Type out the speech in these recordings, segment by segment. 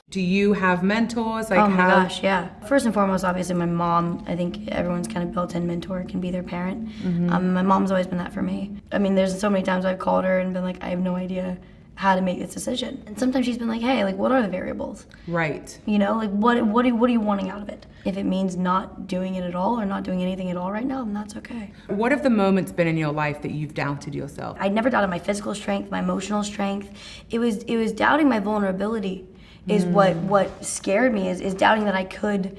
Do you have mentors? Like, oh my gosh, yeah. First and foremost, obviously my mom. I think everyone's kind of built-in mentor can be their parent. My mom's always been that for me. I mean, there's so many times I've called her and been like, I have no idea how to make this decision. And sometimes she's been like, hey, like, what are the variables? Right. You know, like, what are you wanting out of it? If it means not doing it at all or not doing anything at all right now, then that's okay. What have the moments been in your life that you've doubted yourself? I never doubted my physical strength, my emotional strength. It was doubting my vulnerability. Is what scared me, is doubting that I could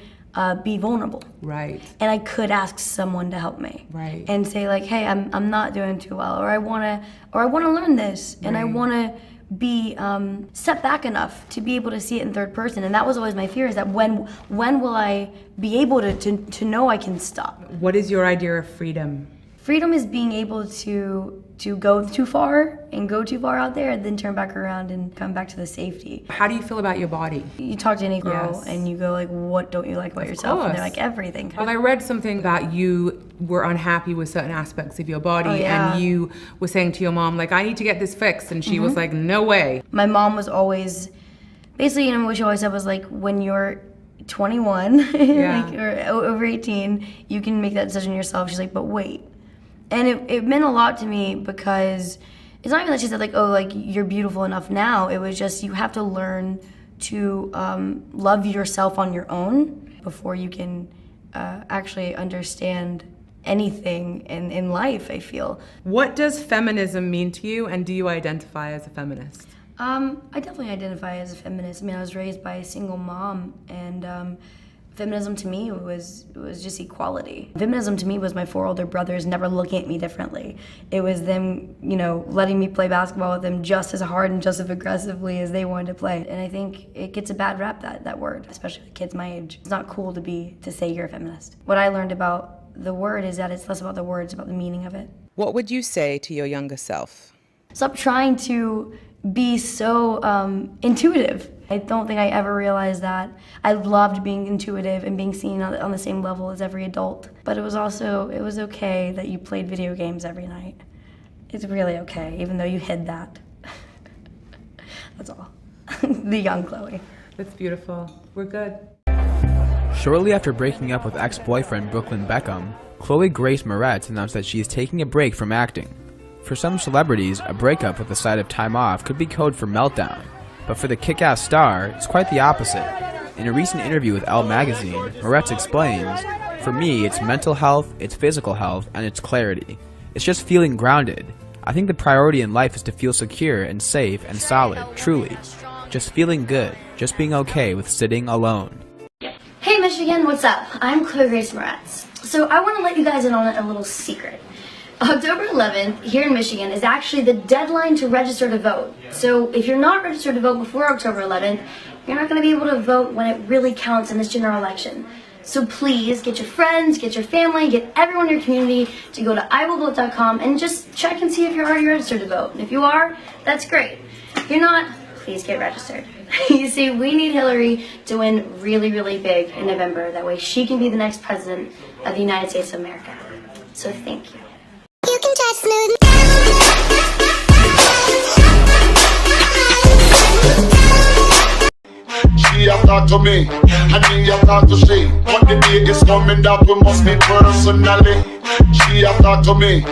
be vulnerable. Right. And I could ask someone to help me. Right. And say like, hey, I'm not doing too well, or I wanna learn this, and I wanna be set back enough to be able to see it in third person. And that was always my fear, is that when will I be able to know I can stop? What is your idea of freedom? Freedom is being able to go too far and go too far out there and then turn back around and come back to the safety. How do you feel about your body? You talk to any girl Yes. and you go like, what don't you like about yourself? And they're like, everything. Well, I read something that you were unhappy with certain aspects of your body, and you were saying to your mom, like, I need to get this fixed, and she was like, no way. My mom was always, basically, you know, what she always said was like, when you're 21 like, or over 18, you can make that decision yourself. She's like, but wait. And it meant a lot to me, because it's not even that she said like, oh, like, you're beautiful enough now. It was just, you have to learn to love yourself on your own before you can actually understand anything in life, I feel. What does feminism mean to you, and do you identify as a feminist? I definitely identify as a feminist. I mean, I was raised by a single mom, and feminism to me was just equality. Feminism to me was my 4 older brothers never looking at me differently. It was them, you know, letting me play basketball with them just as hard and just as aggressively as they wanted to play. And I think it gets a bad rap, that word, especially with kids my age. It's not cool to say you're a feminist. What I learned about the word is that it's less about the words, about the meaning of it. What would you say to your younger self? Stop trying to be so intuitive. I don't think I ever realized that. I loved being intuitive and being seen on the same level as every adult. But it was okay that you played video games every night. It's really okay, even though you hid that. That's all. The young Chloe. That's beautiful. We're good. Shortly after breaking up with ex-boyfriend Brooklyn Beckham, Chloë Grace Moretz announced that she is taking a break from acting. For some celebrities, a breakup with a side of time off could be code for meltdown. But for the kick-ass star, it's quite the opposite. In a recent interview with Elle magazine, Moretz explains, "For me, it's mental health, it's physical health, and it's clarity. It's just feeling grounded. I think the priority in life is to feel secure and safe and solid, truly. Just feeling good, just being okay with sitting alone." Hey Michigan, what's up? I'm Chloë Grace Moretz. So I want to let you guys in on a little secret. October 11th here in Michigan is actually the deadline to register to vote. So if you're not registered to vote before October 11th, you're not going to be able to vote when it really counts in this general election. So please get your friends, get your family, get everyone in your community to go to iwillvote.com and just check and see if you're already registered to vote. And if you are, that's great. If you're not, please get registered. You see, we need Hillary to win really, really big in November. That way she can be the next president of the United States of America. So thank you. You can touch smooth. She a talk to me, and me a talk to she. But the day is coming that we must meet personally. She a talk to me.